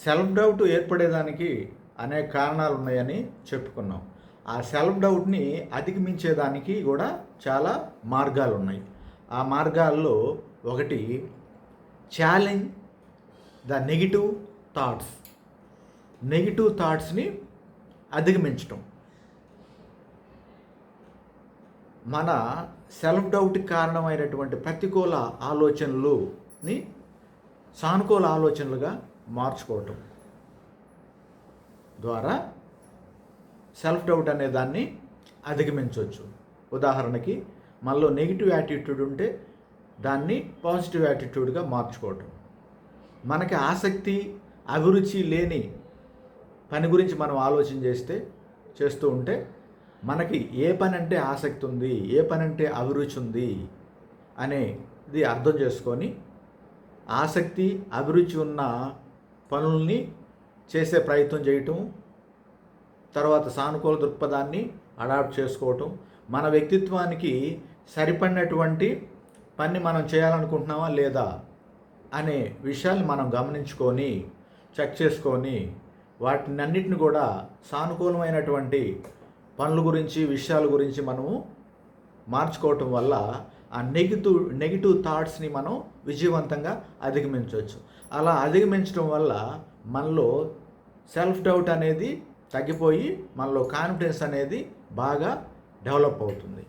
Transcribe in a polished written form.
Self doubt ఏర్పడేదానికి అనేక కారణాలు ఉన్నాయని చెప్పుకున్నాం. ఆ సెల్ఫ్ డౌట్ని అధిగమించేదానికి కూడా చాలా మార్గాలు ఉన్నాయి. ఆ మార్గాల్లో ఒకటి challenge the negative thoughts. Negative థాట్స్ని అధిగమించటం. మన సెల్ఫ్ డౌట్కి కారణమైనటువంటి ప్రతికూల ఆలోచనలని సానుకూల ఆలోచనలుగా మార్చుకోవటం ద్వారా సెల్ఫ్ డౌట్ అనే దాన్ని అధిగమించవచ్చు. ఉదాహరణకి మనలో నెగిటివ్ యాటిట్యూడ్ ఉంటే దాన్ని పాజిటివ్ యాటిట్యూడ్గా మార్చుకోవటం. మనకి ఆసక్తి అభిరుచి లేని పని గురించి మనం ఆలోచన చేస్తూ ఉంటే మనకి ఏ పని అంటే ఆసక్తి ఉంది, ఏ పని అంటే అభిరుచి ఉంది అనేది అర్థం చేసుకొని ఆసక్తి అభిరుచి ఉన్న పనుల్ని చేసే ప్రయత్నం చేయటం, తర్వాత సానుకూల దృక్పథాన్ని అడాప్ట్ చేసుకోవటం, మన వ్యక్తిత్వానికి సరిపడినటువంటి పని మనం చేయాలనుకుంటున్నామా లేదా అనే విషయాన్ని మనం గమనించుకొని చెక్ చేసుకొని వాటినన్నిటిని కూడా సానుకూలమైనటువంటి పనుల గురించి విషయాల గురించి మనము మార్చుకోవటం వల్ల ఆ నెగిటివ్ థాట్స్ని మనం విజయవంతంగా అధిగమించవచ్చు. అలా అధిగమించడం వల్ల మనలో సెల్ఫ్ డౌట్ అనేది తగ్గిపోయి మనలో కాన్ఫిడెన్స్ అనేది బాగా డెవలప్ అవుతుంది.